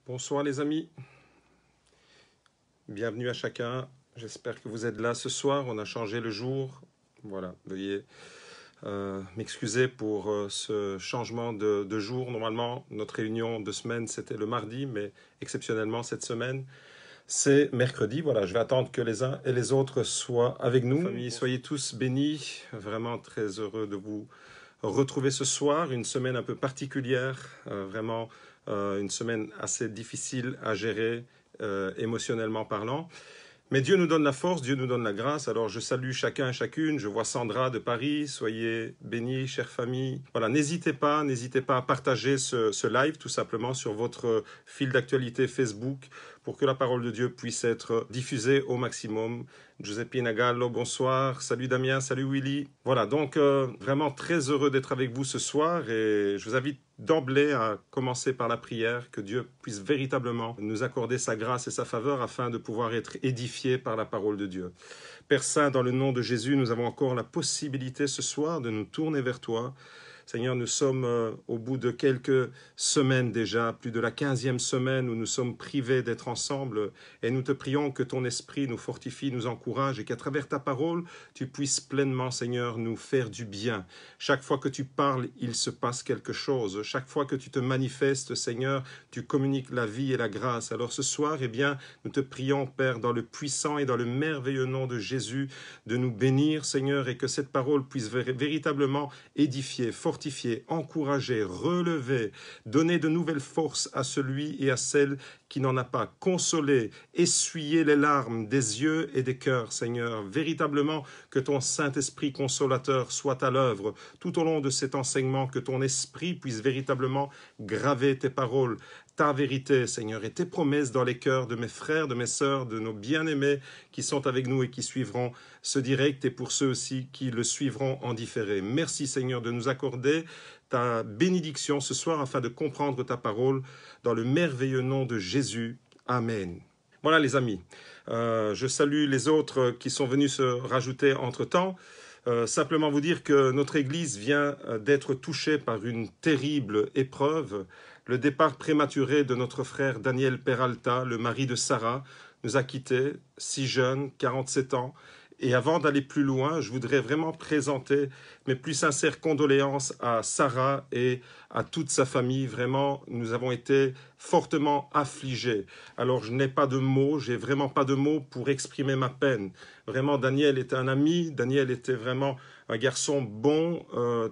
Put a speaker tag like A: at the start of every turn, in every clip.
A: Bonsoir les amis, bienvenue à chacun, j'espère que vous êtes là ce soir, on a changé le jour, voilà, veuillez m'excuser pour ce changement de jour. Normalement notre réunion de semaine c'était le mardi, mais exceptionnellement cette semaine c'est mercredi. Voilà, je vais attendre que les uns et les autres soient avec nous. Famille, soyez tous bénis, vraiment très heureux de vous retrouver ce soir, une semaine un peu particulière, vraiment une semaine assez difficile à gérer émotionnellement parlant. Mais Dieu nous donne la force, Dieu nous donne la grâce. Alors je salue chacun et chacune. Je vois Sandra de Paris. Soyez bénis, chère famille. Voilà, n'hésitez pas à partager ce live tout simplement sur votre fil d'actualité Facebook pour que la parole de Dieu puisse être diffusée au maximum. Giuseppe Nagallo, bonsoir. Salut Damien, salut Willy. Voilà, donc vraiment très heureux d'être avec vous ce soir et je vous invite d'emblée à commencer par la prière, que Dieu puisse véritablement nous accorder sa grâce et sa faveur afin de pouvoir être édifiés par la parole de Dieu. Père Saint, dans le nom de Jésus, nous avons encore la possibilité ce soir de nous tourner vers toi. Seigneur, nous sommes au bout de quelques semaines déjà, plus de la 15e semaine où nous sommes privés d'être ensemble et nous te prions que ton esprit nous fortifie, nous encourage et qu'à travers ta parole, tu puisses pleinement, Seigneur, nous faire du bien. Chaque fois que tu parles, il se passe quelque chose. Chaque fois que tu te manifestes, Seigneur, tu communiques la vie et la grâce. Alors ce soir, eh bien, nous te prions, Père, dans le puissant et dans le merveilleux nom de Jésus, de nous bénir, Seigneur, et que cette parole puisse véritablement édifier, fortifier, encourager, relever, donner de nouvelles forces à celui et à celle qui n'en a pas, consoler, essuyer les larmes des yeux et des cœurs, Seigneur. Véritablement, que ton Saint-Esprit consolateur soit à l'œuvre tout au long de cet enseignement, que ton esprit puisse véritablement graver tes paroles, ta vérité, Seigneur, et tes promesses dans les cœurs de mes frères, de mes sœurs, de nos bien-aimés qui sont avec nous et qui suivront ce direct, et pour ceux aussi qui le suivront en différé. Merci, Seigneur, de nous accorder ta bénédiction ce soir afin de comprendre ta parole dans le merveilleux nom de Jésus. Amen. Voilà les amis, je salue les autres qui sont venus se rajouter entre-temps. Simplement vous dire que notre Église vient d'être touchée par une terrible épreuve. Le départ prématuré de notre frère Daniel Peralta, le mari de Sarah, nous a quittés, si jeune, 47 ans. Et avant d'aller plus loin, je voudrais vraiment présenter mes plus sincères condoléances à Sarah et à toute sa famille. Vraiment, nous avons été fortement affligés. Alors, je n'ai pas de mots, j'ai vraiment pas de mots pour exprimer ma peine. Vraiment, Daniel était un ami, Daniel était vraiment un garçon bon,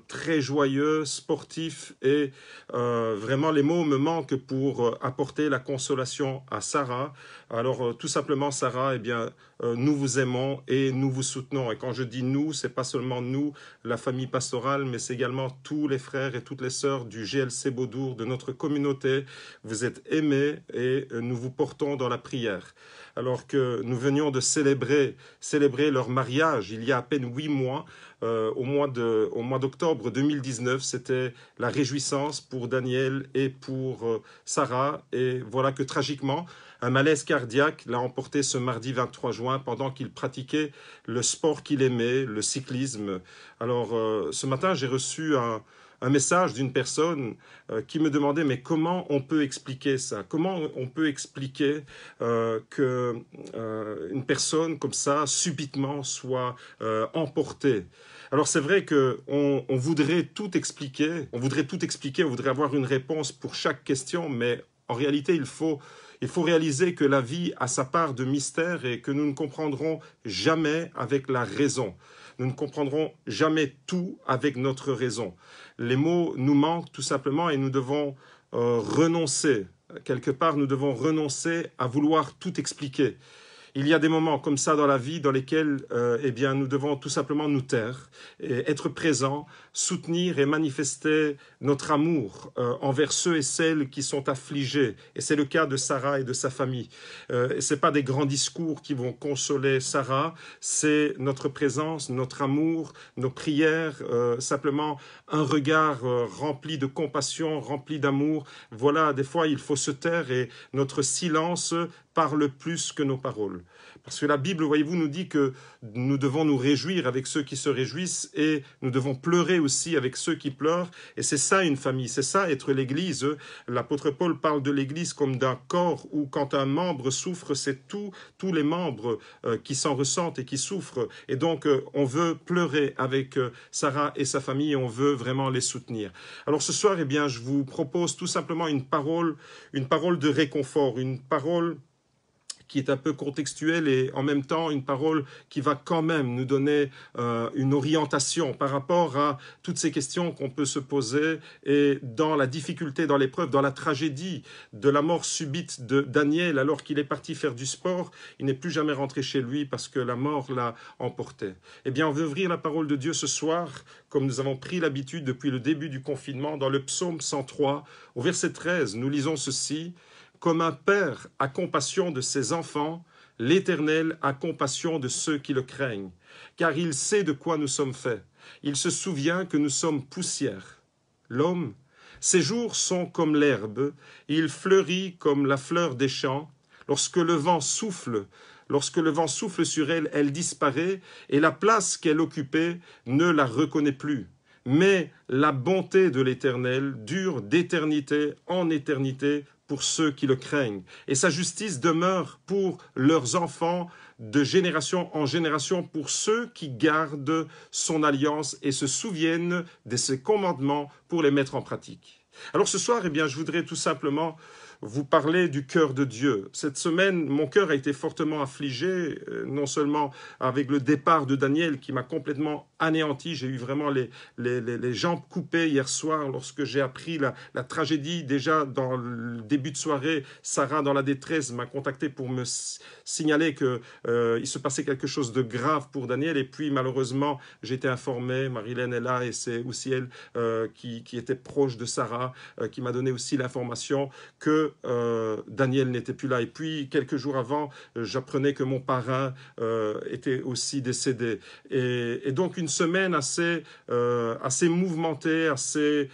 A: très joyeux, sportif, et vraiment les mots me manquent pour apporter la consolation à Sarah. Alors tout simplement Sarah, eh bien nous vous aimons et nous vous soutenons. Et quand je dis nous, c'est pas seulement nous, la famille pastorale, mais c'est également tous les frères et toutes les sœurs du GLC Beaudour, de notre communauté. Vous êtes aimés et nous vous portons dans la prière. Alors que nous venions de célébrer leur mariage il y a à peine 8 mois, au mois d'octobre 2019, c'était la réjouissance pour Daniel et pour Sarah. Et voilà que tragiquement, un malaise cardiaque l'a emporté ce mardi 23 juin pendant qu'il pratiquait le sport qu'il aimait, le cyclisme. Alors ce matin, j'ai reçu un message d'une personne qui me demandait mais comment on peut expliquer ça? Comment on peut expliquer qu'une personne comme ça subitement soit emportée? Alors c'est vrai qu'on voudrait tout expliquer, on voudrait avoir une réponse pour chaque question, mais en réalité il faut réaliser que la vie a sa part de mystère et que nous ne comprendrons jamais avec la raison. Nous ne comprendrons jamais tout avec notre raison. Les mots nous manquent tout simplement et nous devons renoncer. Quelque part, nous devons renoncer à vouloir tout expliquer. Il y a des moments comme ça dans la vie dans lesquels eh bien, nous devons tout simplement nous taire, et être présents, soutenir et manifester notre amour envers ceux et celles qui sont affligés. Et c'est le cas de Sarah et de sa famille. Ce n'est pas des grands discours qui vont consoler Sarah, c'est notre présence, notre amour, nos prières, simplement un regard rempli de compassion, rempli d'amour. Voilà, des fois il faut se taire et notre silence parle plus que nos paroles. Parce que la Bible, voyez-vous, nous dit que nous devons nous réjouir avec ceux qui se réjouissent et nous devons pleurer aussi avec ceux qui pleurent. Et c'est ça une famille, c'est ça être l'Église. L'apôtre Paul parle de l'Église comme d'un corps où quand un membre souffre, c'est tous les membres qui s'en ressentent et qui souffrent. Et donc, on veut pleurer avec Sarah et sa famille et on veut vraiment les soutenir. Alors ce soir, eh bien, je vous propose tout simplement une parole de réconfort, une parole qui est un peu contextuelle et en même temps une parole qui va quand même nous donner une orientation par rapport à toutes ces questions qu'on peut se poser et dans la difficulté, dans l'épreuve, dans la tragédie de la mort subite de Daniel alors qu'il est parti faire du sport, il n'est plus jamais rentré chez lui parce que la mort l'a emporté. Eh bien, on veut ouvrir la parole de Dieu ce soir, comme nous avons pris l'habitude depuis le début du confinement, dans le psaume 103, au verset 13, nous lisons ceci. Comme un père a compassion de ses enfants, l'Éternel a compassion de ceux qui le craignent, car il sait de quoi nous sommes faits. Il se souvient que nous sommes poussière. L'homme, ses jours sont comme l'herbe, il fleurit comme la fleur des champs. Lorsque le vent souffle sur elle, elle disparaît, et la place qu'elle occupait ne la reconnaît plus. Mais la bonté de l'Éternel dure d'éternité en éternité pour ceux qui le craignent. Et sa justice demeure pour leurs enfants de génération en génération, pour ceux qui gardent son alliance et se souviennent de ses commandements pour les mettre en pratique. Alors ce soir, eh bien, je voudrais tout simplement vous parler du cœur de Dieu. Cette semaine, mon cœur a été fortement affligé, non seulement avec le départ de Daniel qui m'a complètement anéanti, j'ai eu vraiment les jambes coupées hier soir lorsque j'ai appris la tragédie. Déjà dans le début de soirée, Sarah, dans la détresse, m'a contacté pour me signaler qu'il se passait quelque chose de grave pour Daniel. Et puis malheureusement, j'ai été informé, Marilène est là et c'est aussi elle qui était proche de Sarah, qui m'a donné aussi l'information que Daniel n'était plus là. Et puis, quelques jours avant, j'apprenais que mon parrain était aussi décédé. Et donc, une semaine assez mouvementée, assez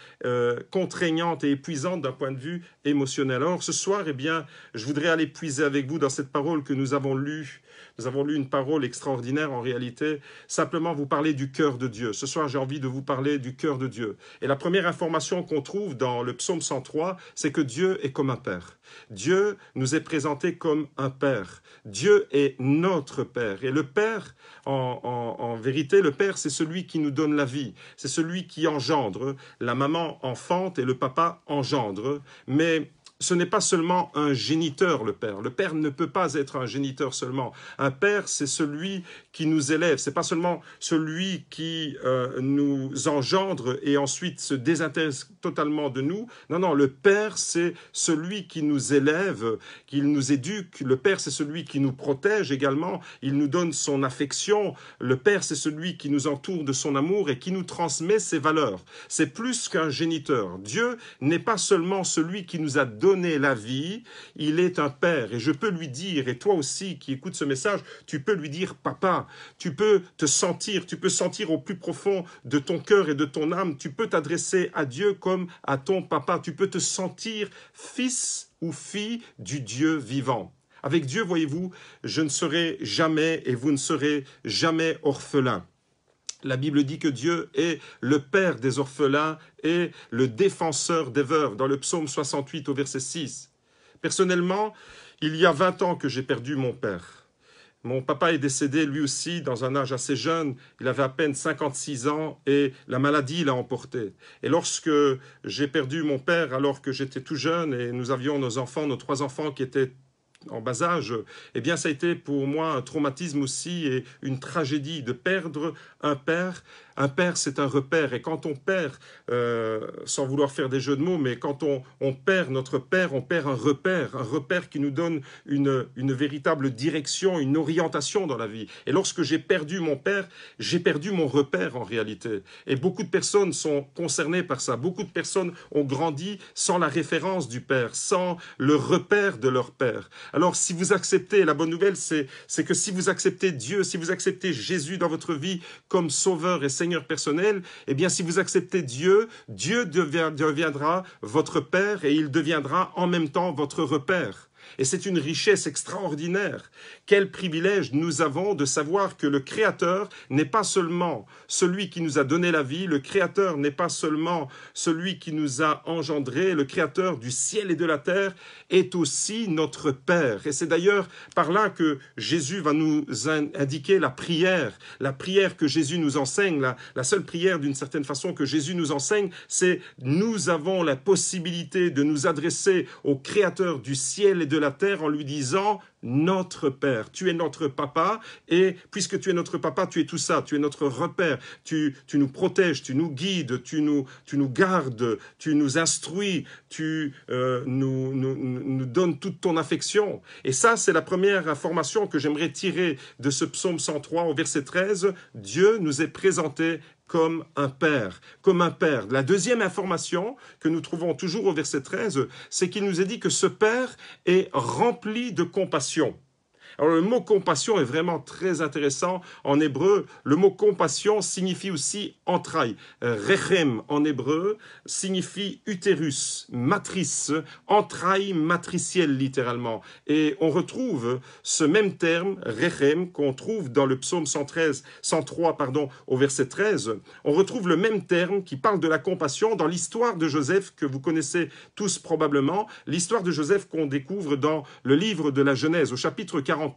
A: contraignante et épuisante d'un point de vue émotionnel. Alors, ce soir, eh bien, je voudrais aller puiser avec vous dans cette parole que nous avons lue. Nous avons lu une parole extraordinaire en réalité, simplement vous parler du cœur de Dieu. Ce soir, j'ai envie de vous parler du cœur de Dieu. Et la première information qu'on trouve dans le psaume 103, c'est que Dieu est comme un père. Dieu nous est présenté comme un père. Dieu est notre père. Et le père, en vérité, le père, c'est celui qui nous donne la vie. C'est celui qui engendre. La maman enfante et le papa engendre. Mais ce n'est pas seulement un géniteur, le père. Le père ne peut pas être un géniteur seulement. Un père, c'est celui qui nous élève. C'est pas seulement celui qui nous engendre et ensuite se désintéresse totalement de nous. Non, non, le père, c'est celui qui nous élève, qui nous éduque. Le père, c'est celui qui nous protège également. Il nous donne son affection. Le père, c'est celui qui nous entoure de son amour et qui nous transmet ses valeurs. C'est plus qu'un géniteur. Dieu n'est pas seulement celui qui nous a donné la vie, il est un père. Et je peux lui dire, et toi aussi qui écoutes ce message, tu peux lui dire papa, tu peux sentir au plus profond de ton cœur et de ton âme, tu peux t'adresser à Dieu comme à ton papa, tu peux te sentir fils ou fille du Dieu vivant. Avec Dieu, voyez-vous, je ne serai jamais et vous ne serez jamais orphelins. La Bible dit que Dieu est le père des orphelins et le défenseur des veuves, dans le psaume 68 au verset 6. Personnellement, il y a 20 ans que j'ai perdu mon père. Mon papa est décédé lui aussi dans un âge assez jeune, il avait à peine 56 ans et la maladie l'a emporté. Et lorsque j'ai perdu mon père alors que j'étais tout jeune et nous avions nos enfants, nos 3 enfants qui étaient en bas âge, eh bien ça a été pour moi un traumatisme aussi et une tragédie de perdre un père. Un père, c'est un repère. Et quand on perd, sans vouloir faire des jeux de mots, mais quand on perd notre père, on perd un repère qui nous donne une véritable direction, une orientation dans la vie. Et lorsque j'ai perdu mon père, j'ai perdu mon repère en réalité. Et beaucoup de personnes sont concernées par ça. Beaucoup de personnes ont grandi sans la référence du père, sans le repère de leur père. Alors si vous acceptez, la bonne nouvelle, c'est que si vous acceptez Dieu, si vous acceptez Jésus dans votre vie comme sauveur et Seigneur personnel, eh bien si vous acceptez Dieu, Dieu deviendra votre Père et il deviendra en même temps votre repère. Et c'est une richesse extraordinaire. Quel privilège nous avons de savoir que le Créateur n'est pas seulement celui qui nous a donné la vie, le Créateur n'est pas seulement celui qui nous a engendrés, le Créateur du ciel et de la terre est aussi notre Père. Et c'est d'ailleurs par là que Jésus va nous indiquer la prière que Jésus nous enseigne, la seule prière d'une certaine façon que Jésus nous enseigne, c'est nous avons la possibilité de nous adresser au Créateur du ciel et de la terre en lui disant « Notre Père, tu es notre papa et puisque tu es notre papa, tu es tout ça, tu es notre repère, tu nous protèges, tu nous guides, tu nous gardes, tu nous instruis, tu nous donnes toute ton affection. » Et ça, c'est la première information que j'aimerais tirer de ce psaume 103 au verset 13. Dieu nous est présenté comme un père, comme un père. La deuxième information que nous trouvons toujours au verset 13, c'est qu'il nous est dit que ce père est rempli de compassion. Alors le mot compassion est vraiment très intéressant. En hébreu, le mot compassion signifie aussi entraille. Rechem en hébreu signifie utérus, matrice, entraille matricielle littéralement. Et on retrouve ce même terme, rechem, qu'on trouve dans le psaume 103 au verset 13. On retrouve le même terme qui parle de la compassion dans l'histoire de Joseph que vous connaissez tous probablement. L'histoire de Joseph qu'on découvre dans le livre de la Genèse au chapitre 43.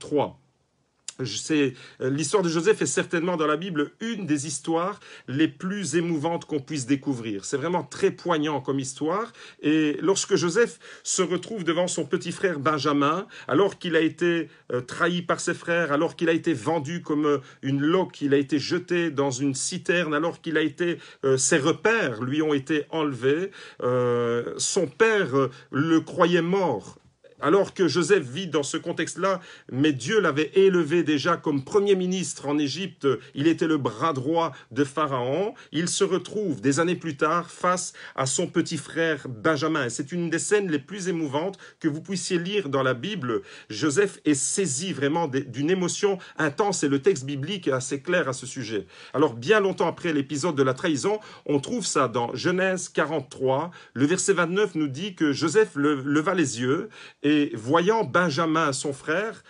A: L'histoire de Joseph est certainement dans la Bible une des histoires les plus émouvantes qu'on puisse découvrir. C'est vraiment très poignant comme histoire. Et lorsque Joseph se retrouve devant son petit frère Benjamin, alors qu'il a été trahi par ses frères, alors qu'il a été vendu comme une loque, il a été jeté dans une citerne, alors qu'il a été, ses repères lui ont été enlevés, son père le croyait mort. Alors que Joseph vit dans ce contexte-là, mais Dieu l'avait élevé déjà comme premier ministre en Égypte, il était le bras droit de Pharaon, il se retrouve des années plus tard face à son petit frère Benjamin. C'est une des scènes les plus émouvantes que vous puissiez lire dans la Bible. Joseph est saisi vraiment d'une émotion intense et le texte biblique est assez clair à ce sujet. Alors bien longtemps après l'épisode de la trahison, on trouve ça dans Genèse 43, le verset 29 nous dit que Joseph leva les yeux et voyant Benjamin, son frère,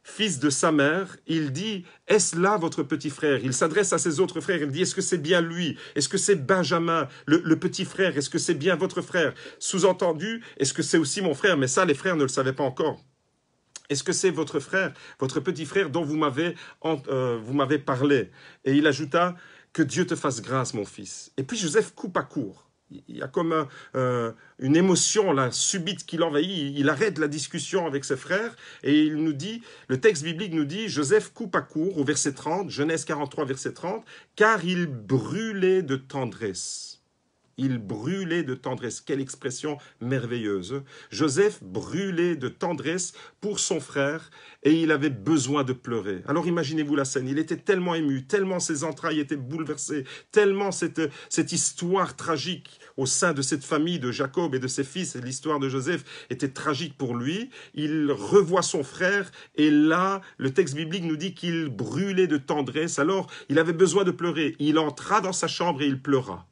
A: fils de sa mère, il dit « Est-ce là votre petit frère ?» Il s'adresse à ses autres frères, il dit « Est-ce que c'est bien lui? Est-ce que c'est Benjamin, le petit frère? Est-ce que c'est bien votre frère ?» Sous-entendu, est-ce que c'est aussi mon frère? Mais ça, les frères ne le savaient pas encore. Est-ce que c'est votre frère, votre petit frère dont vous m'avez parlé? Et il ajouta « Que Dieu te fasse grâce, mon fils. » Et puis Joseph coupe à court. Il y a comme une émotion là, subite qui l'envahit. Il arrête la discussion avec ses frères et il nous dit, le texte biblique nous dit, Joseph coupe à court au verset 30, Genèse 43, verset 30, « Car il brûlait de tendresse. » Il brûlait de tendresse. Quelle expression merveilleuse. Joseph brûlait de tendresse pour son frère et il avait besoin de pleurer. Alors imaginez-vous la scène. Il était tellement ému, tellement ses entrailles étaient bouleversées, tellement cette histoire tragique au sein de cette famille de Jacob et de ses fils, et l'histoire de Joseph était tragique pour lui. Il revoit son frère et là, le texte biblique nous dit qu'il brûlait de tendresse. Alors, il avait besoin de pleurer. Il entra dans sa chambre et il pleura.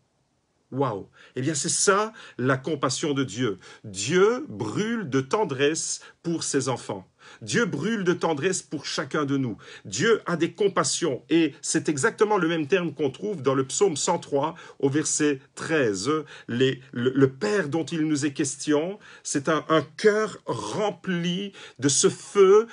A: Waouh! Eh bien, c'est ça la compassion de Dieu. Dieu brûle de tendresse pour ses enfants. Dieu brûle de tendresse pour chacun de nous. Dieu a des compassions et c'est exactement le même terme qu'on trouve dans le psaume 103 au verset 13. Le Père dont il nous est question, c'est un cœur rempli de ce feu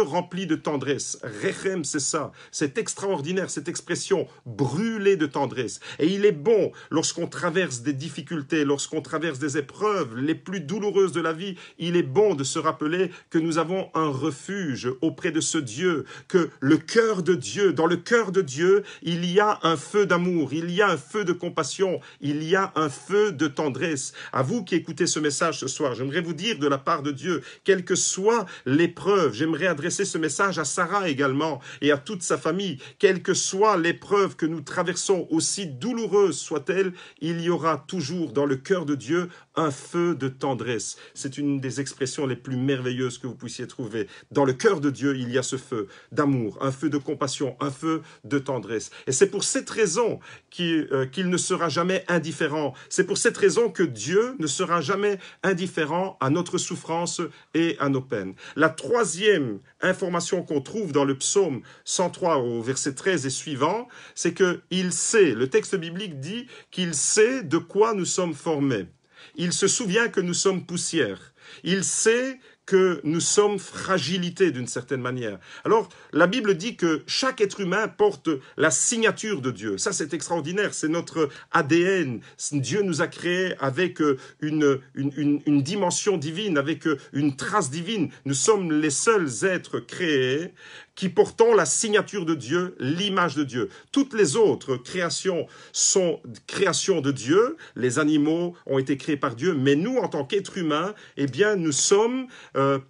A: rempli de tendresse. Rechem, c'est ça. C'est extraordinaire cette expression, brûler de tendresse. Et il est bon lorsqu'on traverse des difficultés, lorsqu'on traverse des épreuves les plus douloureuses de la vie, il est bon de se rappeler que nous avons un refuge auprès de ce Dieu, que le cœur de Dieu, dans le cœur de Dieu, il y a un feu d'amour, il y a un feu de compassion, il y a un feu de tendresse. À vous qui écoutez ce message ce soir, j'aimerais vous dire de la part de Dieu, quelle que soit l'épreuve, j'aimerais adresser ce message à Sarah également et à toute sa famille, quelle que soit l'épreuve que nous traversons, aussi douloureuse soit-elle, il y aura toujours dans le cœur de Dieu un feu de tendresse. C'est une des expressions les plus merveilleuses que vous puissiez s'y est trouvé. Dans le cœur de Dieu, il y a ce feu d'amour, un feu de compassion, un feu de tendresse. Et c'est pour cette raison qu'il ne sera jamais indifférent. C'est pour cette raison que Dieu ne sera jamais indifférent à notre souffrance et à nos peines. La troisième information qu'on trouve dans le psaume 103 au verset 13 et suivant, c'est qu'il sait, le texte biblique dit qu'il sait de quoi nous sommes formés. Il se souvient que nous sommes poussière. Il sait que nous sommes fragilité d'une certaine manière. Alors, la Bible dit que chaque être humain porte la signature de Dieu. Ça, c'est extraordinaire, c'est notre ADN. Dieu nous a créés avec une dimension divine, avec une trace divine. Nous sommes les seuls êtres créés qui portons la signature de Dieu, l'image de Dieu. Toutes les autres créations sont créations de Dieu. Les animaux ont été créés par Dieu, mais nous, en tant qu'êtres humains, eh bien, nous sommes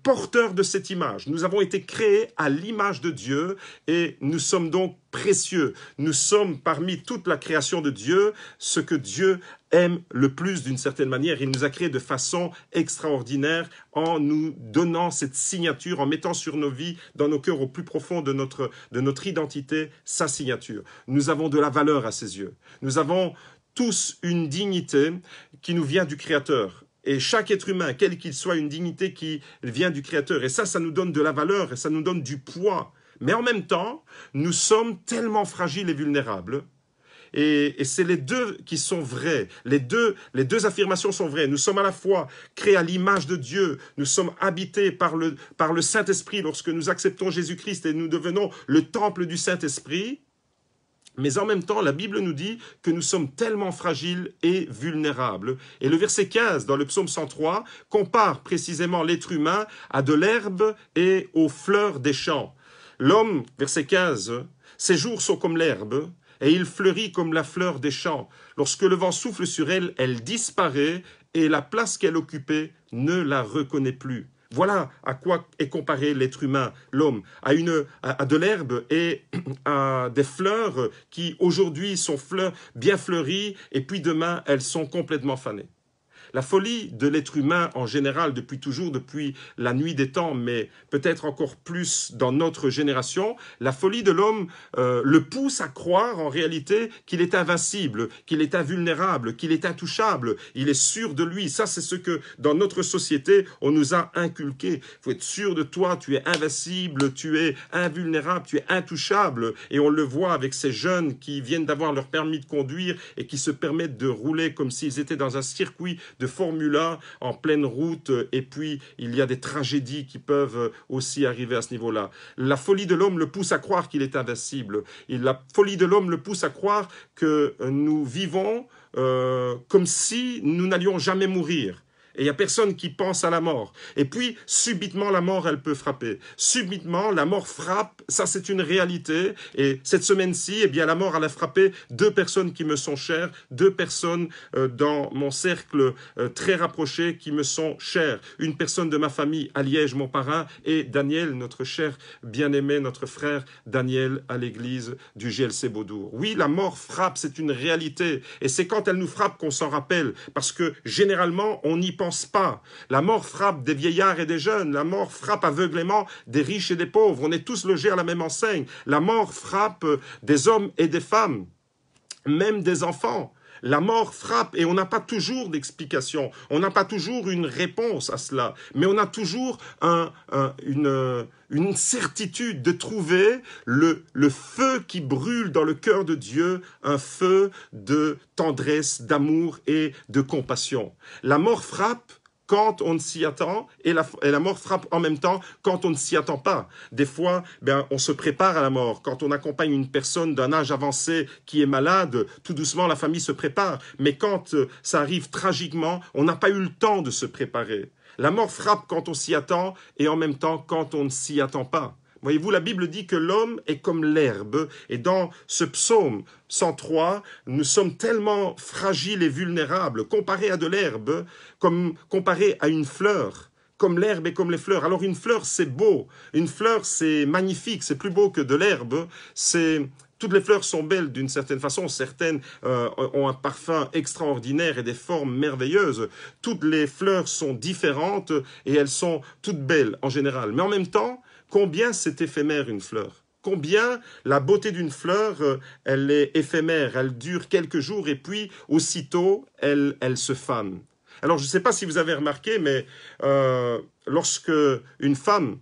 A: porteurs de cette image. Nous avons été créés à l'image de Dieu et nous sommes donc précieux. Nous sommes parmi toute la création de Dieu, ce que Dieu aime le plus d'une certaine manière. Il nous a créés de façon extraordinaire en nous donnant cette signature, en mettant sur nos vies, dans nos cœurs au plus profond de notre identité, sa signature. Nous avons de la valeur à ses yeux. Nous avons tous une dignité qui nous vient du Créateur. Et chaque être humain, quel qu'il soit, une dignité qui vient du Créateur. Et ça nous donne de la valeur et ça nous donne du poids. Mais en même temps, nous sommes tellement fragiles et vulnérables. Et c'est les deux qui sont vrais. Les deux affirmations sont vraies. Nous sommes à la fois créés à l'image de Dieu. Nous sommes habités par le Saint-Esprit lorsque nous acceptons Jésus-Christ et nous devenons le temple du Saint-Esprit. Mais en même temps, la Bible nous dit que nous sommes tellement fragiles et vulnérables. Et le verset 15, dans le psaume 103, compare précisément l'être humain à de l'herbe et aux fleurs des champs. L'homme, verset 15, ses jours sont comme l'herbe, et il fleurit comme la fleur des champs. Lorsque le vent souffle sur elle, elle disparaît, et la place qu'elle occupait ne la reconnaît plus. Voilà à quoi est comparé l'être humain, l'homme, à de l'herbe et à des fleurs qui aujourd'hui sont bien fleuries et puis demain elles sont complètement fanées. La folie de l'être humain en général, depuis toujours, depuis la nuit des temps, mais peut-être encore plus dans notre génération, la folie de l'homme le pousse à croire en réalité qu'il est invincible, qu'il est invulnérable, qu'il est intouchable, il est sûr de lui. Ça, c'est ce que dans notre société, on nous a inculqué. Il faut être sûr de toi, tu es invincible, tu es invulnérable, tu es intouchable. Et on le voit avec ces jeunes qui viennent d'avoir leur permis de conduire et qui se permettent de rouler comme s'ils étaient dans un circuit de Formule 1 en pleine route, et puis il y a des tragédies qui peuvent aussi arriver à ce niveau-là. La folie de l'homme le pousse à croire qu'il est invincible. Et la folie de l'homme le pousse à croire que nous vivons comme si nous n'allions jamais mourir. Et il n'y a personne qui pense à la mort. Et puis, subitement, la mort, elle peut frapper. Subitement, la mort frappe, ça c'est une réalité. Et cette semaine-ci, eh bien, la mort, elle a frappé 2 personnes qui me sont chères, 2 personnes dans mon cercle très rapproché qui me sont chères. Une personne de ma famille à Liège, mon parrain, et Daniel, notre cher bien-aimé, notre frère Daniel à l'église du GLC Beaudour. Oui, la mort frappe, c'est une réalité. Et c'est quand elle nous frappe qu'on s'en rappelle. Parce que généralement, on n'y pense pas. La mort frappe des vieillards et des jeunes. La mort frappe aveuglément des riches et des pauvres. On est tous logés à la même enseigne. La mort frappe des hommes et des femmes, même des enfants. La mort frappe et on n'a pas toujours d'explication. On n'a pas toujours une réponse à cela. Mais on a toujours une certitude de trouver le feu qui brûle dans le cœur de Dieu, un feu de tendresse, d'amour et de compassion. La mort frappe quand on s'y attend, et la mort frappe en même temps quand on ne s'y attend pas. Des fois, on se prépare à la mort. Quand on accompagne une personne d'un âge avancé qui est malade, tout doucement, la famille se prépare. Mais quand ça arrive tragiquement, on n'a pas eu le temps de se préparer. La mort frappe quand on s'y attend, et en même temps quand on ne s'y attend pas. Voyez-vous, la Bible dit que l'homme est comme l'herbe. Et dans ce psaume 103, nous sommes tellement fragiles et vulnérables, comparés à de l'herbe, comme comparés à une fleur, comme l'herbe et comme les fleurs. Alors une fleur, c'est beau. Une fleur, c'est magnifique. C'est plus beau que de l'herbe. C'est Toutes les fleurs sont belles d'une certaine façon, certaines ont un parfum extraordinaire et des formes merveilleuses. Toutes les fleurs sont différentes et elles sont toutes belles en général. Mais en même temps, combien c'est éphémère une fleur? Combien la beauté d'une fleur, elle est éphémère, elle dure quelques jours et puis aussitôt, elle se fane. Alors je ne sais pas si vous avez remarqué, mais lorsque une femme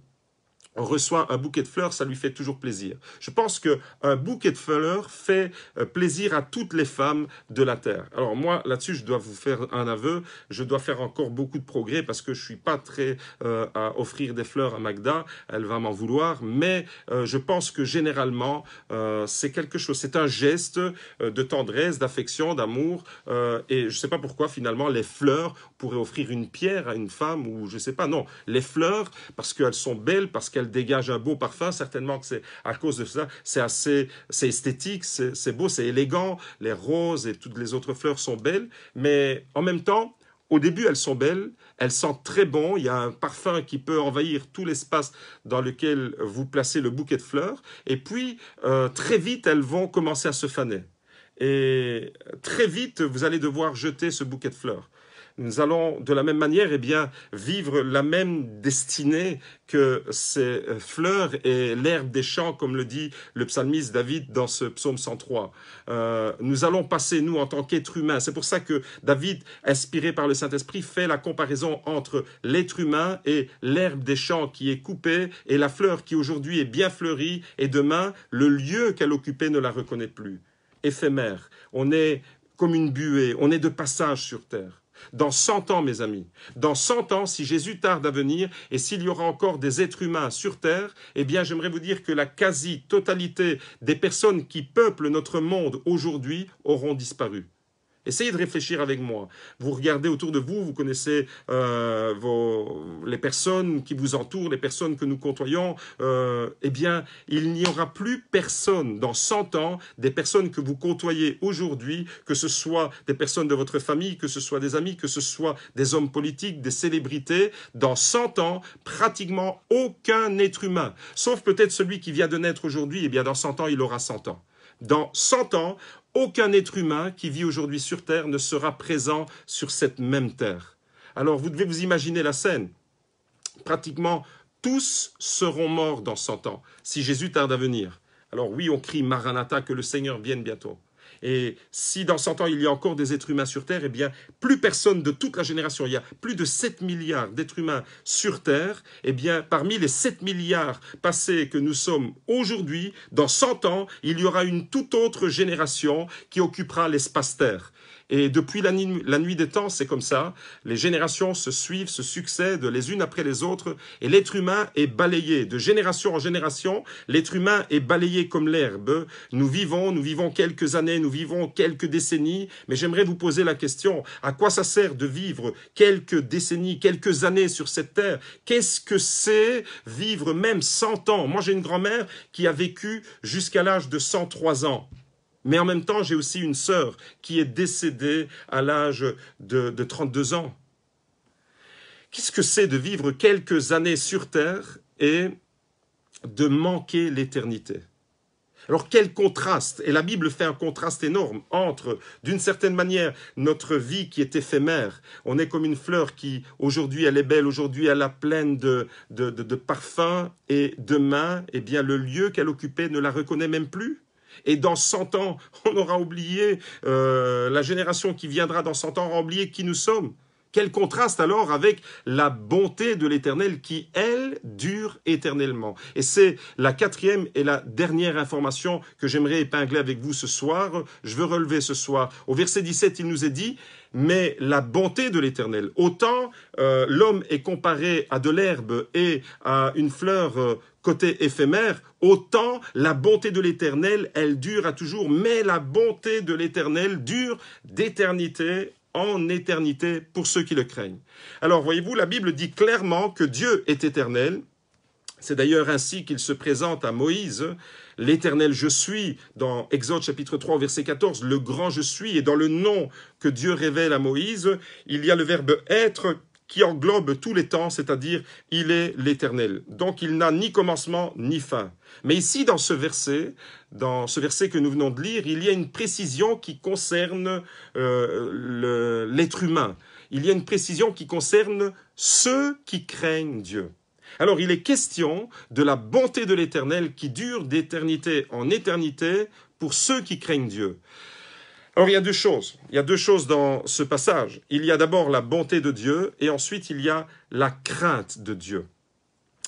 A: reçoit un bouquet de fleurs, ça lui fait toujours plaisir. Je pense qu'un bouquet de fleurs fait plaisir à toutes les femmes de la terre. Alors moi, là-dessus, je dois vous faire un aveu, je dois faire encore beaucoup de progrès parce que je ne suis pas très à offrir des fleurs à Magda, elle va m'en vouloir, mais je pense que généralement, c'est quelque chose, c'est un geste de tendresse, d'affection, d'amour, et je ne sais pas pourquoi finalement les fleurs pourraient offrir une pierre à une femme, ou je ne sais pas, non, les fleurs, parce qu'elles sont belles, parce qu'elles dégage un beau parfum, certainement que c'est à cause de ça, c'est esthétique, c'est beau, c'est élégant, les roses et toutes les autres fleurs sont belles, mais en même temps, au début, elles sont belles, elles sentent très bon, il y a un parfum qui peut envahir tout l'espace dans lequel vous placez le bouquet de fleurs, et puis très vite, elles vont commencer à se faner. Et très vite, vous allez devoir jeter ce bouquet de fleurs. Nous allons de la même manière vivre la même destinée que ces fleurs et l'herbe des champs, comme le dit le psalmiste David dans ce psaume 103. Nous allons passer, nous, en tant qu'êtres humains. C'est pour ça que David, inspiré par le Saint-Esprit, fait la comparaison entre l'être humain et l'herbe des champs qui est coupée et la fleur qui aujourd'hui est bien fleurie et demain, le lieu qu'elle occupait ne la reconnaît plus. Éphémère. On est comme une buée, on est de passage sur terre. Dans 100 ans, mes amis, dans 100 ans, si Jésus tarde à venir et s'il y aura encore des êtres humains sur terre, eh bien, j'aimerais vous dire que la quasi-totalité des personnes qui peuplent notre monde aujourd'hui auront disparu. Essayez de réfléchir avec moi. Vous regardez autour de vous, vous connaissez les personnes qui vous entourent, les personnes que nous côtoyons. Eh bien, il n'y aura plus personne dans 100 ans, des personnes que vous côtoyez aujourd'hui, que ce soit des personnes de votre famille, que ce soit des amis, que ce soit des hommes politiques, des célébrités. Dans 100 ans, pratiquement aucun être humain, sauf peut-être celui qui vient de naître aujourd'hui, eh bien, dans 100 ans, il aura 100 ans. Dans 100 ans, aucun être humain qui vit aujourd'hui sur Terre ne sera présent sur cette même Terre. Alors, vous devez vous imaginer la scène. Pratiquement tous seront morts dans 100 ans, si Jésus tarde à venir. Alors oui, on crie Maranatha, que le Seigneur vienne bientôt. Et si dans 100 ans, il y a encore des êtres humains sur Terre, eh bien, plus personne de toute la génération, il y a plus de 7 milliards d'êtres humains sur Terre, eh bien, parmi les 7 milliards passés que nous sommes aujourd'hui, dans 100 ans, il y aura une toute autre génération qui occupera l'espace Terre. Et depuis la nuit des temps, c'est comme ça. Les générations se suivent, se succèdent les unes après les autres. Et l'être humain est balayé de génération en génération. L'être humain est balayé comme l'herbe. Nous vivons quelques années, nous vivons quelques décennies. Mais j'aimerais vous poser la question, à quoi ça sert de vivre quelques décennies, quelques années sur cette terre? Qu'est-ce que c'est vivre même 100 ans? Moi, j'ai une grand-mère qui a vécu jusqu'à l'âge de 103 ans. Mais en même temps, j'ai aussi une sœur qui est décédée à l'âge de 32 ans. Qu'est-ce que c'est de vivre quelques années sur Terre et de manquer l'éternité? Alors quel contraste! Et la Bible fait un contraste énorme entre, d'une certaine manière, notre vie qui est éphémère. On est comme une fleur qui, aujourd'hui, elle est belle, aujourd'hui, elle a pleine de parfums, et demain, eh bien, le lieu qu'elle occupait ne la reconnaît même plus. Et dans 100 ans, on aura oublié, la génération qui viendra dans 100 ans aura oublié qui nous sommes. Quel contraste alors avec la bonté de l'Éternel qui, elle, dure éternellement. Et c'est la quatrième et la dernière information que j'aimerais épingler avec vous ce soir. Je veux relever ce soir. Au verset 17, il nous est dit « Mais la bonté de l'Éternel, autant l'homme est comparé à de l'herbe et à une fleur côté éphémère, autant la bonté de l'Éternel, elle dure à toujours, mais la bonté de l'Éternel dure d'éternité en éternité pour ceux qui le craignent. » Alors, voyez-vous, la Bible dit clairement que Dieu est éternel. C'est d'ailleurs ainsi qu'il se présente à Moïse. L'Éternel je suis, dans Exode chapitre 3, verset 14, le grand je suis, et dans le nom que Dieu révèle à Moïse, il y a le verbe être qui englobe tous les temps, c'est-à-dire il est l'Éternel. Donc il n'a ni commencement ni fin. Mais ici, dans ce verset que nous venons de lire, il y a une précision qui concerne l'être humain. Il y a une précision qui concerne ceux qui craignent Dieu. Alors, il est question de la bonté de l'Éternel qui dure d'éternité en éternité pour ceux qui craignent Dieu. Alors, il y a deux choses. Il y a deux choses dans ce passage. Il y a d'abord la bonté de Dieu et ensuite il y a la crainte de Dieu.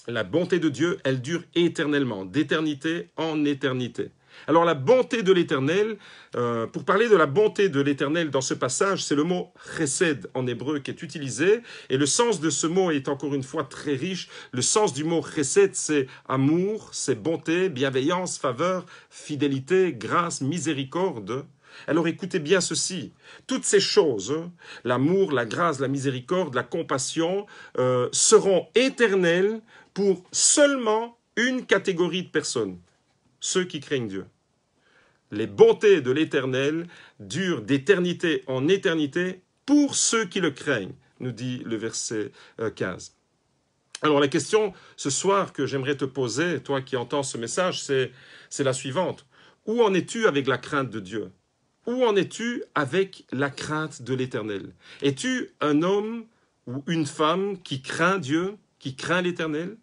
A: La bonté de Dieu, elle dure éternellement, d'éternité en éternité. Alors la bonté de l'Éternel, pour parler de la bonté de l'Éternel dans ce passage, c'est le mot chesed en hébreu qui est utilisé, et le sens de ce mot est encore une fois très riche. Le sens du mot chesed, c'est amour, c'est bonté, bienveillance, faveur, fidélité, grâce, miséricorde. Alors écoutez bien ceci, toutes ces choses, l'amour, la grâce, la miséricorde, la compassion, seront éternelles pour seulement une catégorie de personnes, ceux qui craignent Dieu. Les bontés de l'Éternel durent d'éternité en éternité pour ceux qui le craignent, nous dit le verset 15. Alors la question ce soir que j'aimerais te poser, toi qui entends ce message, c'est la suivante. Où en es-tu avec la crainte de Dieu ? Où en es-tu avec la crainte de l'Éternel ? Es-tu un homme ou une femme qui craint Dieu, qui craint l'Éternel ?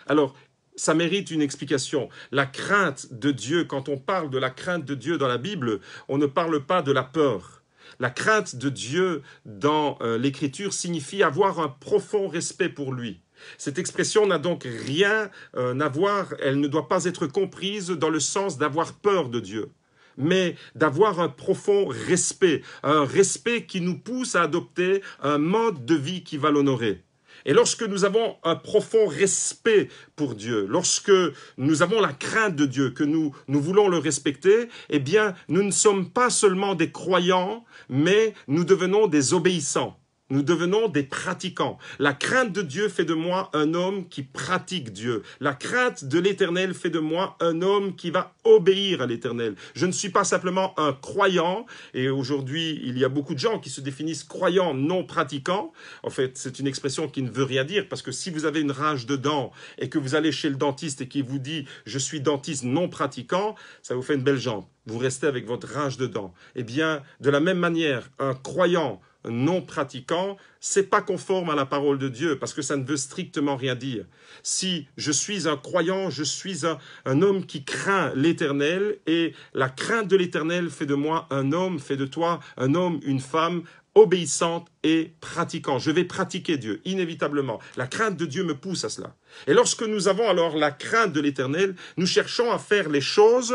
A: Alors, ça mérite une explication. La crainte de Dieu, quand on parle de la crainte de Dieu dans la Bible, on ne parle pas de la peur. La crainte de Dieu dans l'Écriture signifie avoir un profond respect pour lui. Cette expression n'a donc rien à voir, elle ne doit pas être comprise dans le sens d'avoir peur de Dieu, mais d'avoir un profond respect, un respect qui nous pousse à adopter un mode de vie qui va l'honorer. Et lorsque nous avons un profond respect pour Dieu, lorsque nous avons la crainte de Dieu, que nous voulons le respecter, eh bien, nous ne sommes pas seulement des croyants, mais nous devenons des obéissants. Nous devenons des pratiquants. La crainte de Dieu fait de moi un homme qui pratique Dieu. La crainte de l'Éternel fait de moi un homme qui va obéir à l'Éternel. Je ne suis pas simplement un croyant, et aujourd'hui, il y a beaucoup de gens qui se définissent croyants non pratiquants. En fait, c'est une expression qui ne veut rien dire, parce que si vous avez une rage de dents et que vous allez chez le dentiste et qu'il vous dit « je suis dentiste non pratiquant », ça vous fait une belle jambe. Vous restez avec votre rage de dents. Eh bien, de la même manière, un croyant non pratiquant, c'est pas conforme à la parole de Dieu, parce que ça ne veut strictement rien dire. Si je suis un croyant, je suis un homme qui craint l'Éternel, et la crainte de l'Éternel fait de moi un homme, fait de toi un homme, une femme obéissante et pratiquant. Je vais pratiquer Dieu, inévitablement. La crainte de Dieu me pousse à cela. Et lorsque nous avons alors la crainte de l'Éternel, nous cherchons à faire les choses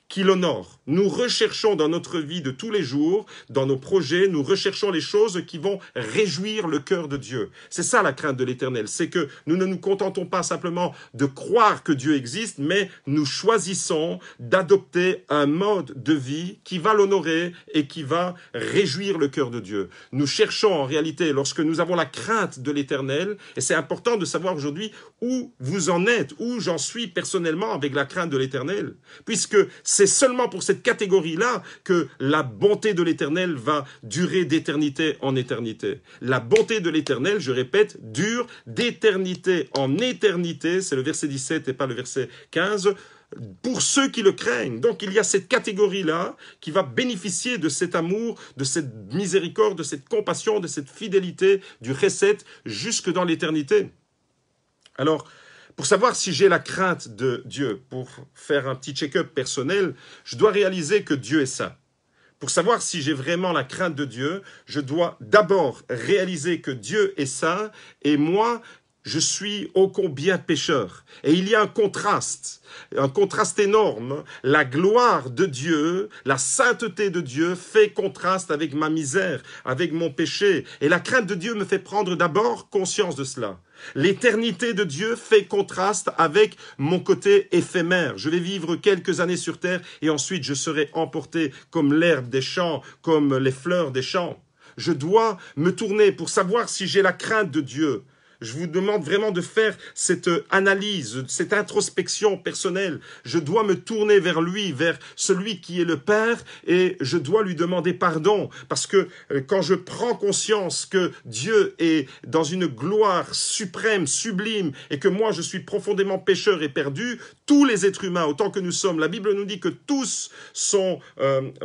A: qui l'honorent. Nous recherchons dans notre vie de tous les jours, dans nos projets, nous recherchons les choses qui vont réjouir le cœur de Dieu. C'est ça la crainte de l'Éternel, c'est que nous ne nous contentons pas simplement de croire que Dieu existe, mais nous choisissons d'adopter un mode de vie qui va l'honorer et qui va réjouir le cœur de Dieu. Nous cherchons en réalité, lorsque nous avons la crainte de l'Éternel, et c'est important de savoir aujourd'hui où vous en êtes, où j'en suis personnellement avec la crainte de l'Éternel, puisque c'est seulement pour cette catégorie-là que la bonté de l'Éternel va durer d'éternité en éternité. La bonté de l'Éternel, je répète, dure d'éternité en éternité, c'est le verset 17 et pas le verset 15, pour ceux qui le craignent. Donc il y a cette catégorie-là qui va bénéficier de cet amour, de cette miséricorde, de cette compassion, de cette fidélité, du chesed jusque dans l'éternité. Alors, pour savoir si j'ai la crainte de Dieu, pour faire un petit check-up personnel, je dois réaliser que Dieu est saint. Pour savoir si j'ai vraiment la crainte de Dieu, je dois d'abord réaliser que Dieu est saint et moi, je suis ô combien pécheur. Et il y a un contraste énorme. La gloire de Dieu, la sainteté de Dieu fait contraste avec ma misère, avec mon péché. Et la crainte de Dieu me fait prendre d'abord conscience de cela. L'éternité de Dieu fait contraste avec mon côté éphémère. Je vais vivre quelques années sur terre et ensuite je serai emporté comme l'herbe des champs, comme les fleurs des champs. Je dois me tourner pour savoir si j'ai la crainte de Dieu. je vous demande vraiment de faire cette analyse, cette introspection personnelle. Je dois me tourner vers lui, vers celui qui est le Père, et je dois lui demander pardon. Parce que quand je prends conscience que Dieu est dans une gloire suprême, sublime, et que moi je suis profondément pécheur et perdu, tous les êtres humains, autant que nous sommes, la Bible nous dit que tous sont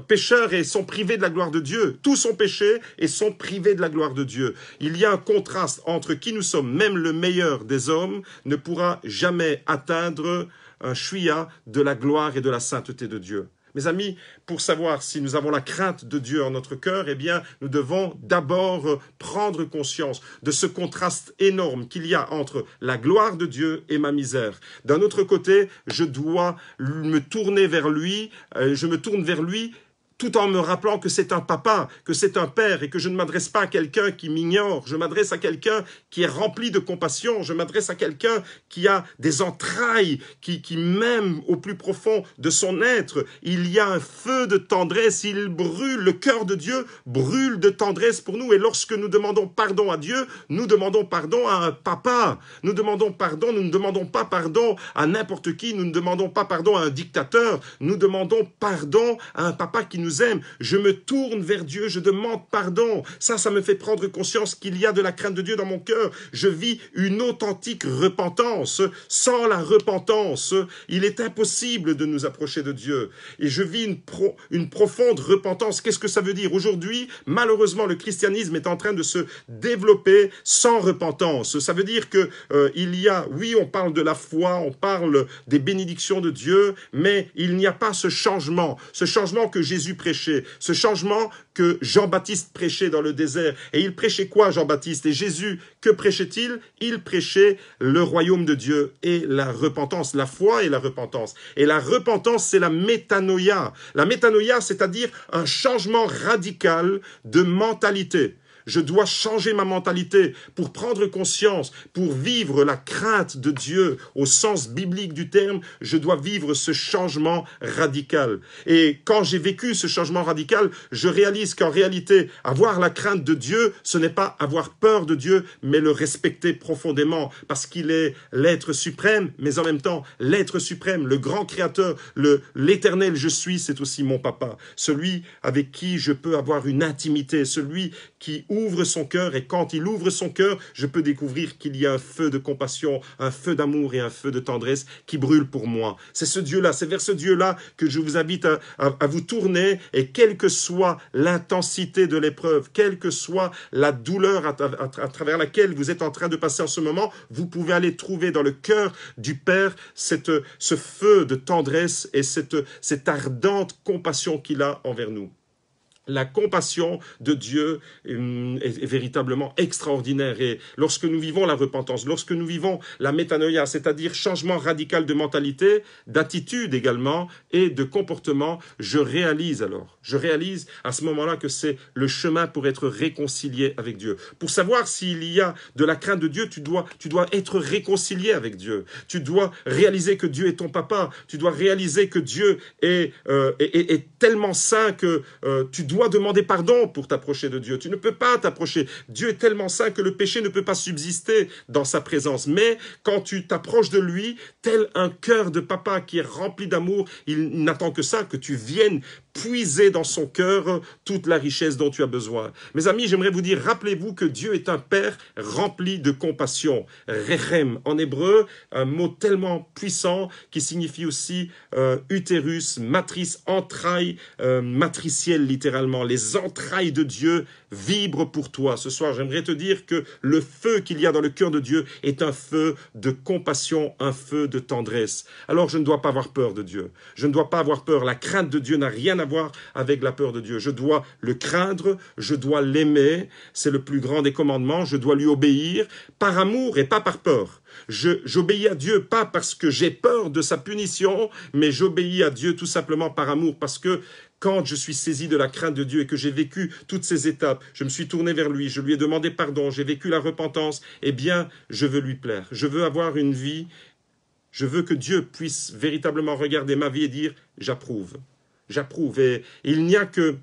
A: pécheurs et sont privés de la gloire de Dieu. Tous ont péché et sont privés de la gloire de Dieu. Il y a un contraste entre qui nous sommes. Même le meilleur des hommes ne pourra jamais atteindre un chouïa de la gloire et de la sainteté de Dieu. Mes amis, pour savoir si nous avons la crainte de Dieu en notre cœur, eh bien, nous devons d'abord prendre conscience de ce contraste énorme qu'il y a entre la gloire de Dieu et ma misère. D'un autre côté, je dois me tourner vers lui, je me tourne vers lui tout en me rappelant que c'est un papa, que c'est un père, et que je ne m'adresse pas à quelqu'un qui m'ignore, je m'adresse à quelqu'un qui est rempli de compassion, je m'adresse à quelqu'un qui a des entrailles, qui m'aime au plus profond de son être. Il y a un feu de tendresse, il brûle, le cœur de Dieu brûle de tendresse pour nous, et lorsque nous demandons pardon à Dieu, nous demandons pardon à un papa. Nous demandons pardon, nous ne demandons pas pardon à n'importe qui, nous ne demandons pas pardon à un dictateur, nous demandons pardon à un papa qui nous aime. Je me tourne vers Dieu, je demande pardon. Ça me fait prendre conscience qu'il y a de la crainte de Dieu dans mon cœur. Je vis une authentique repentance. Sans la repentance, il est impossible de nous approcher de Dieu. Et je vis une profonde repentance. Qu'est-ce que ça veut dire? Aujourd'hui, malheureusement, le christianisme est en train de se développer sans repentance. Ça veut dire que il y a, oui, on parle de la foi, on parle des bénédictions de Dieu, mais il n'y a pas ce changement que Jésus prêchait, ce changement que Jean-Baptiste prêchait dans le désert. Et il prêchait quoi, Jean-Baptiste? Et Jésus, que prêchait-il? Il prêchait le royaume de Dieu et la repentance, la foi et la repentance. Et la repentance, c'est la métanoïa. La métanoïa, c'est-à-dire un changement radical de mentalité. Je dois changer ma mentalité pour prendre conscience, pour vivre la crainte de Dieu au sens biblique du terme. Je dois vivre ce changement radical. Et quand j'ai vécu ce changement radical, je réalise qu'en réalité, avoir la crainte de Dieu, ce n'est pas avoir peur de Dieu, mais le respecter profondément, parce qu'il est l'être suprême, mais en même temps, l'être suprême, le grand créateur, l'éternel je suis, c'est aussi mon papa, celui avec qui je peux avoir une intimité, celui qui ouvre son cœur, et quand il ouvre son cœur, je peux découvrir qu'il y a un feu de compassion, un feu d'amour et un feu de tendresse qui brûle pour moi. C'est ce Dieu-là, c'est vers ce Dieu-là que je vous invite à vous tourner, et quelle que soit l'intensité de l'épreuve, quelle que soit la douleur à travers laquelle vous êtes en train de passer en ce moment, vous pouvez aller trouver dans le cœur du Père ce feu de tendresse et cette ardente compassion qu'il a envers nous. La compassion de Dieu est véritablement extraordinaire. Et lorsque nous vivons la repentance, lorsque nous vivons la métanoïa, c'est-à-dire changement radical de mentalité, d'attitude également et de comportement, je réalise à ce moment-là que c'est le chemin pour être réconcilié avec Dieu. Pour savoir s'il y a de la crainte de Dieu, tu dois être réconcilié avec Dieu. Tu dois réaliser que Dieu est ton papa. Tu dois réaliser que Dieu est tellement saint que tu dois demander pardon pour t'approcher de Dieu. Tu ne peux pas t'approcher. Dieu est tellement saint que le péché ne peut pas subsister dans sa présence. Mais quand tu t'approches de lui, tel un cœur de papa qui est rempli d'amour, il n'attend que ça, que tu viennes puiser dans son cœur toute la richesse dont tu as besoin. Mes amis, j'aimerais vous dire, rappelez-vous que Dieu est un Père rempli de compassion. Rechem, en hébreu, un mot tellement puissant qui signifie aussi utérus, matrice, entrailles, matricielle littéralement. Les entrailles de Dieu vibrent pour toi. Ce soir, j'aimerais te dire que le feu qu'il y a dans le cœur de Dieu est un feu de compassion, un feu de tendresse. Alors, je ne dois pas avoir peur de Dieu. Je ne dois pas avoir peur. La crainte de Dieu n'a rien à voir avec la peur de Dieu. Je dois le craindre, je dois l'aimer. C'est le plus grand des commandements. Je dois lui obéir par amour et pas par peur. J'obéis à Dieu pas parce que j'ai peur de sa punition, mais j'obéis à Dieu tout simplement par amour, parce que quand je suis saisi de la crainte de Dieu et que j'ai vécu toutes ces étapes, je me suis tourné vers lui, je lui ai demandé pardon, j'ai vécu la repentance, eh bien, je veux lui plaire. Je veux avoir une vie, je veux que Dieu puisse véritablement regarder ma vie et dire « j'approuve ». J'approuve. Et il n'y a que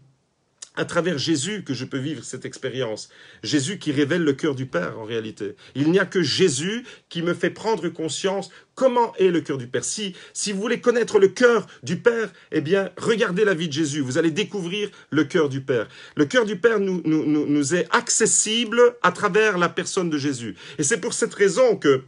A: à travers Jésus que je peux vivre cette expérience. Jésus qui révèle le cœur du Père en réalité. Il n'y a que Jésus qui me fait prendre conscience comment est le cœur du Père. Si vous voulez connaître le cœur du Père, eh bien, regardez la vie de Jésus. Vous allez découvrir le cœur du Père. Le cœur du Père nous est accessible à travers la personne de Jésus. Et c'est pour cette raison que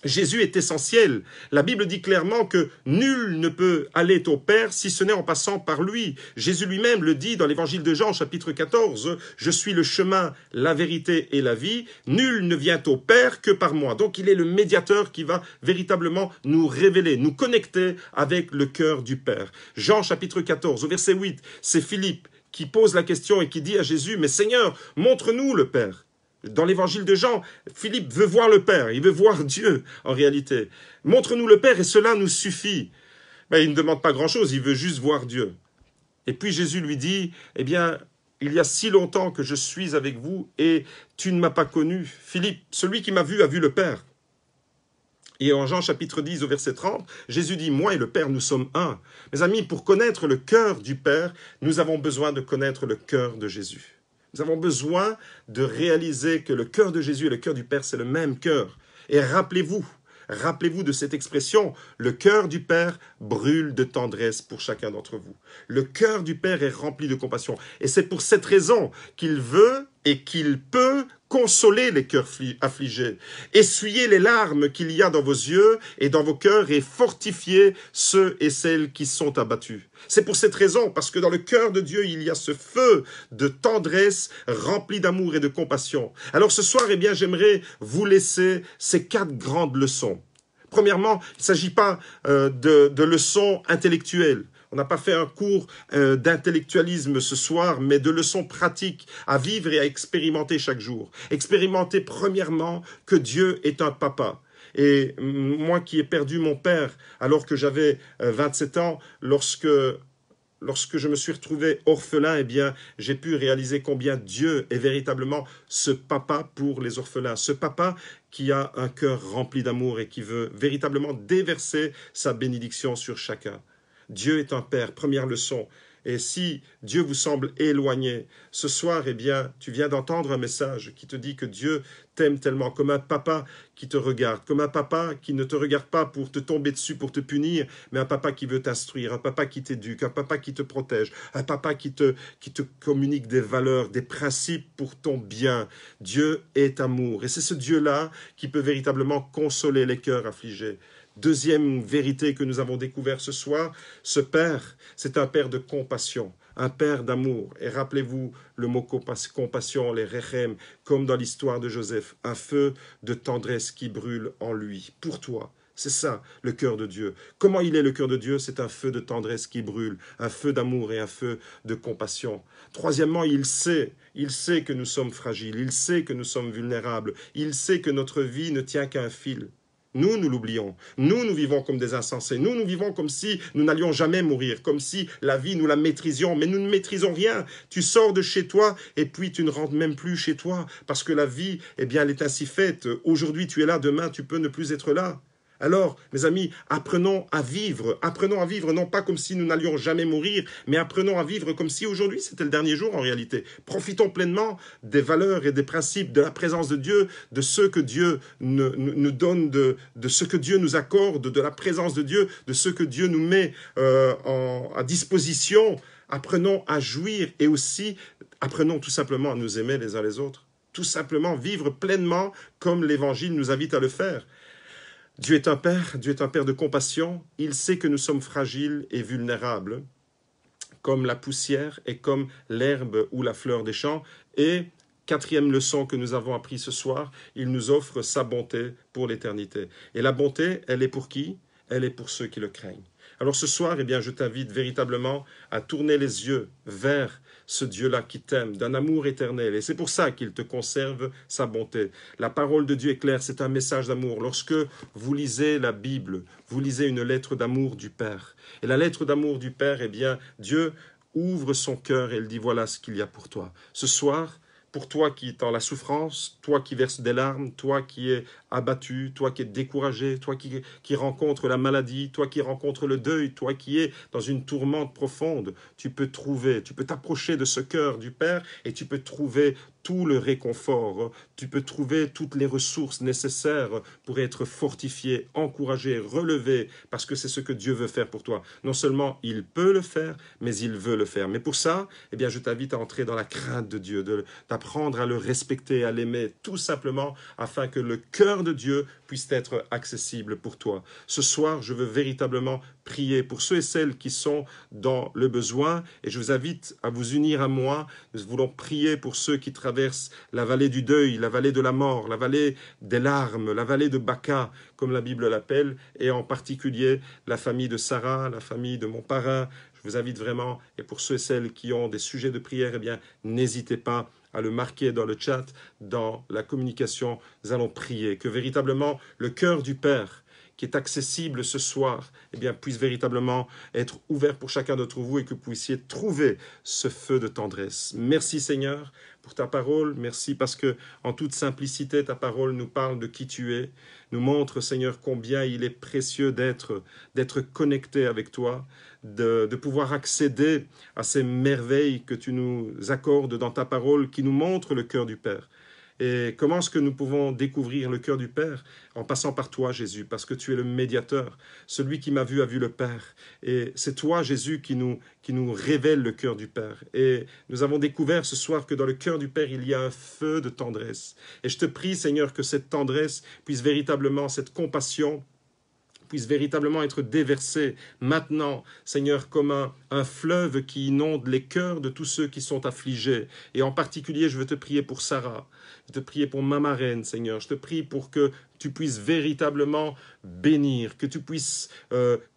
A: Jésus est essentiel. La Bible dit clairement que nul ne peut aller au Père si ce n'est en passant par lui. Jésus lui-même le dit dans l'évangile de Jean, chapitre 14, « Je suis le chemin, la vérité et la vie. Nul ne vient au Père que par moi. » Donc il est le médiateur qui va véritablement nous révéler, nous connecter avec le cœur du Père. Jean, chapitre 14, au verset 8, c'est Philippe qui pose la question et qui dit à Jésus, « Mais Seigneur, montre-nous le Père. » Dans l'évangile de Jean, Philippe veut voir le Père, il veut voir Dieu en réalité. Montre-nous le Père et cela nous suffit. Il ne demande pas grand-chose, il veut juste voir Dieu. Et puis Jésus lui dit, eh bien, il y a si longtemps que je suis avec vous et tu ne m'as pas connu. Philippe, celui qui m'a vu a vu le Père. Et en Jean chapitre 10 au verset 30, Jésus dit, moi et le Père, nous sommes un. Mes amis, pour connaître le cœur du Père, nous avons besoin de connaître le cœur de Jésus. Nous avons besoin de réaliser que le cœur de Jésus et le cœur du Père, c'est le même cœur. Et rappelez-vous de cette expression, le cœur du Père brûle de tendresse pour chacun d'entre vous. Le cœur du Père est rempli de compassion. Et c'est pour cette raison qu'il veut et qu'il peut consoler les cœurs affligés, essuyer les larmes qu'il y a dans vos yeux et dans vos cœurs et fortifier ceux et celles qui sont abattus. C'est pour cette raison, parce que dans le cœur de Dieu, il y a ce feu de tendresse rempli d'amour et de compassion. Alors ce soir, eh bien, j'aimerais vous laisser ces 4 grandes leçons. Premièrement, il ne s'agit pas de leçons intellectuelles. On n'a pas fait un cours d'intellectualisme ce soir, mais de leçons pratiques à vivre et à expérimenter chaque jour. Expérimenter premièrement que Dieu est un papa. Et moi qui ai perdu mon père alors que j'avais 27 ans, lorsque je me suis retrouvé orphelin, eh bien, j'ai pu réaliser combien Dieu est véritablement ce papa pour les orphelins. Ce papa qui a un cœur rempli d'amour et qui veut véritablement déverser sa bénédiction sur chacun. Dieu est un Père, première leçon. Et si Dieu vous semble éloigné, ce soir, eh bien, tu viens d'entendre un message qui te dit que Dieu t'aime tellement, comme un papa qui te regarde, comme un papa qui ne te regarde pas pour te tomber dessus, pour te punir, mais un papa qui veut t'instruire, un papa qui t'éduque, un papa qui te protège, un papa qui te communique des valeurs, des principes pour ton bien. Dieu est amour. Et c'est ce Dieu-là qui peut véritablement consoler les cœurs affligés. Deuxième vérité que nous avons découvert ce soir, ce Père, c'est un Père de compassion, un Père d'amour. Et rappelez-vous le mot compassion, les rechem, comme dans l'histoire de Joseph, un feu de tendresse qui brûle en lui, pour toi. C'est ça, le cœur de Dieu. Comment il est le cœur de Dieu? C'est un feu de tendresse qui brûle, un feu d'amour et un feu de compassion. Troisièmement, il sait que nous sommes fragiles, il sait que nous sommes vulnérables, il sait que notre vie ne tient qu'à un fil. Nous l'oublions. Nous vivons comme des insensés. Nous vivons comme si nous n'allions jamais mourir, comme si la vie, nous la maîtrisions. Mais nous ne maîtrisons rien. Tu sors de chez toi et puis tu ne rentres même plus chez toi parce que la vie, eh bien, elle est ainsi faite. Aujourd'hui, tu es là, demain, tu peux ne plus être là. Alors, mes amis, apprenons à vivre non pas comme si nous n'allions jamais mourir, mais apprenons à vivre comme si aujourd'hui c'était le dernier jour en réalité. Profitons pleinement des valeurs et des principes de la présence de Dieu, de ce que Dieu nous donne, de ce que Dieu nous accorde, de la présence de Dieu, de ce que Dieu nous met à disposition. Apprenons à jouir et aussi apprenons tout simplement à nous aimer les uns les autres. Tout simplement vivre pleinement comme l'Évangile nous invite à le faire. Dieu est un Père de compassion. Il sait que nous sommes fragiles et vulnérables, comme la poussière et comme l'herbe ou la fleur des champs. Et quatrième leçon que nous avons appris ce soir, il nous offre sa bonté pour l'éternité. Et la bonté, elle est pour qui? Elle est pour ceux qui le craignent. Alors ce soir, eh bien, je t'invite véritablement à tourner les yeux vers ce Dieu-là qui t'aime, d'un amour éternel. Et c'est pour ça qu'il te conserve sa bonté. La parole de Dieu est claire, c'est un message d'amour. Lorsque vous lisez la Bible, vous lisez une lettre d'amour du Père. Et la lettre d'amour du Père, eh bien, Dieu ouvre son cœur et il dit, voilà ce qu'il y a pour toi. Ce soir, pour toi qui es dans la souffrance, toi qui verses des larmes, toi qui es abattu, toi qui es découragé, toi qui rencontre la maladie, toi qui rencontre le deuil, toi qui es dans une tourmente profonde, tu peux t'approcher de ce cœur du Père et tu peux trouver tout le réconfort, tu peux trouver toutes les ressources nécessaires pour être fortifié, encouragé, relevé, parce que c'est ce que Dieu veut faire pour toi. Non seulement il peut le faire, mais il veut le faire. Mais pour ça, eh bien, je t'invite à entrer dans la crainte de Dieu, d'apprendre à le respecter, à l'aimer, tout simplement afin que le cœur de Dieu puisse être accessible pour toi. Ce soir, je veux véritablement prier pour ceux et celles qui sont dans le besoin et je vous invite à vous unir à moi. Nous voulons prier pour ceux qui traversent la vallée du deuil, la vallée de la mort, la vallée des larmes, la vallée de Baca, comme la Bible l'appelle, et en particulier la famille de Sarah, la famille de mon parrain. Je vous invite vraiment, et pour ceux et celles qui ont des sujets de prière, eh bien, n'hésitez pas à le marquer dans le chat, dans la communication. Nous allons prier que véritablement le cœur du Père qui est accessible ce soir, eh bien, puisse véritablement être ouvert pour chacun d'entre vous et que vous puissiez trouver ce feu de tendresse. Merci Seigneur pour ta parole. Merci parce que, en toute simplicité, ta parole nous parle de qui tu es. Nous montre, Seigneur, combien il est précieux d'être connecté avec toi, de pouvoir accéder à ces merveilles que tu nous accordes dans ta parole qui nous montrent le cœur du Père. Et comment est-ce que nous pouvons découvrir le cœur du Père? En passant par toi, Jésus, parce que tu es le médiateur. Celui qui m'a vu a vu le Père. Et c'est toi, Jésus, qui nous révèle le cœur du Père. Et nous avons découvert ce soir que dans le cœur du Père, il y a un feu de tendresse. Et je te prie, Seigneur, que cette tendresse puisse véritablement, cette compassion, puisse véritablement être déversé maintenant, Seigneur, comme un fleuve qui inonde les cœurs de tous ceux qui sont affligés. Et en particulier, je veux te prier pour Sarah, je veux te prier pour ma marraine, Seigneur. Je te prie pour que tu puisses véritablement bénir, que tu puisses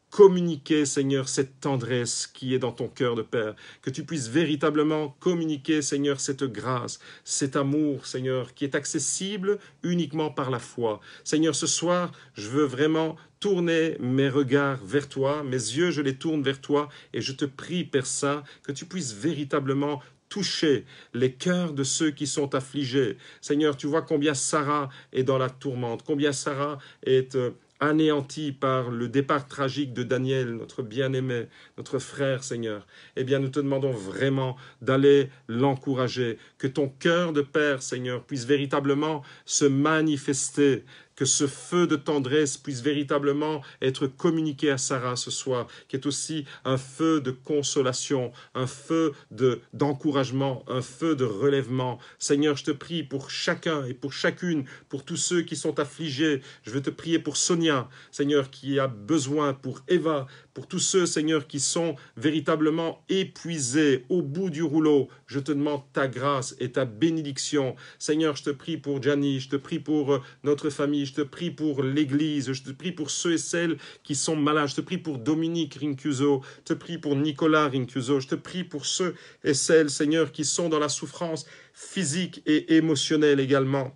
A: communiquer, Seigneur, cette tendresse qui est dans ton cœur de Père, que tu puisses véritablement communiquer, Seigneur, cette grâce, cet amour, Seigneur, qui est accessible uniquement par la foi. Seigneur, ce soir, je veux vraiment tourner mes regards vers toi, mes yeux, je les tourne vers toi, et je te prie, Père Saint, que tu puisses véritablement toucher les cœurs de ceux qui sont affligés. Seigneur, tu vois combien Sarah est dans la tourmente, combien Sarah est anéanti par le départ tragique de Daniel, notre bien-aimé, notre frère, Seigneur. Eh bien, nous te demandons vraiment d'aller l'encourager, que ton cœur de Père, Seigneur, puisse véritablement se manifester, que ce feu de tendresse puisse véritablement être communiqué à Sarah ce soir, qui est aussi un feu de consolation, un feu d'encouragement, un feu de relèvement. Seigneur, je te prie pour chacun et pour chacune, pour tous ceux qui sont affligés. Je veux te prier pour Sonia, Seigneur, qui a besoin, pour Eva, pour tous ceux, Seigneur, qui sont véritablement épuisés au bout du rouleau. Je te demande ta grâce et ta bénédiction. Seigneur, je te prie pour Gianni, je te prie pour notre famille, je te prie pour l'Église, je te prie pour ceux et celles qui sont malades, je te prie pour Dominique Rincuso, je te prie pour Nicolas Rincuso, je te prie pour ceux et celles, Seigneur, qui sont dans la souffrance physique et émotionnelle également.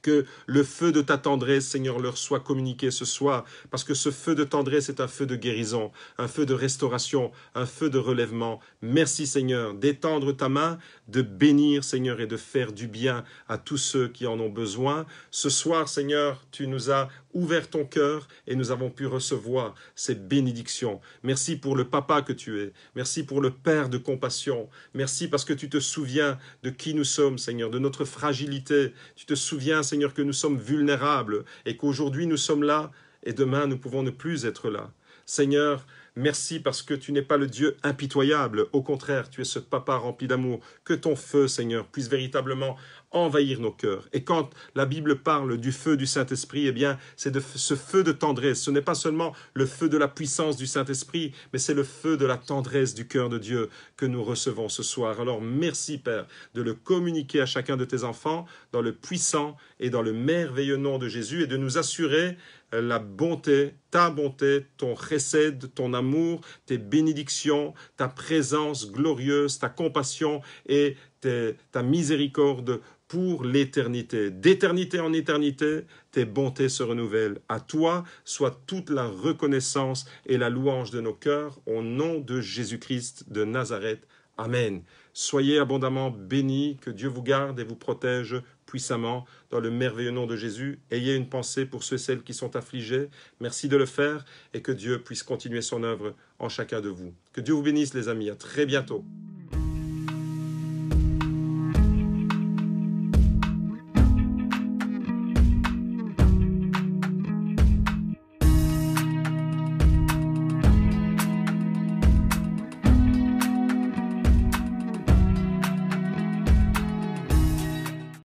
A: Que le feu de ta tendresse, Seigneur, leur soit communiqué ce soir, parce que ce feu de tendresse est un feu de guérison, un feu de restauration, un feu de relèvement. Merci, Seigneur, d'étendre ta main, de bénir, Seigneur, et de faire du bien à tous ceux qui en ont besoin. Ce soir, Seigneur, tu nous as ouvert ton cœur et nous avons pu recevoir ces bénédictions. Merci pour le papa que tu es. Merci pour le Père de compassion. Merci parce que tu te souviens de qui nous sommes, Seigneur, de notre fragilité. Tu te souviens, Seigneur, que nous sommes vulnérables et qu'aujourd'hui nous sommes là et demain nous pouvons ne plus être là. Seigneur, merci parce que tu n'es pas le Dieu impitoyable. Au contraire, tu es ce papa rempli d'amour. Que ton feu, Seigneur, puisse véritablement envahir nos cœurs. Et quand la Bible parle du feu du Saint-Esprit, eh bien, c'est de ce feu de tendresse. Ce n'est pas seulement le feu de la puissance du Saint-Esprit, mais c'est le feu de la tendresse du cœur de Dieu que nous recevons ce soir. Alors, merci, Père, de le communiquer à chacun de tes enfants dans le puissant et dans le merveilleux nom de Jésus et de nous assurer la bonté, ton chesed, ton amour, tes bénédictions, ta présence glorieuse, ta compassion et ta miséricorde pour l'éternité. D'éternité en éternité, tes bontés se renouvellent. À toi soit toute la reconnaissance et la louange de nos cœurs, au nom de Jésus-Christ de Nazareth. Amen. Soyez abondamment bénis, que Dieu vous garde et vous protège puissamment dans le merveilleux nom de Jésus. Ayez une pensée pour ceux et celles qui sont affligés. Merci de le faire et que Dieu puisse continuer son œuvre en chacun de vous. Que Dieu vous bénisse les amis. À très bientôt.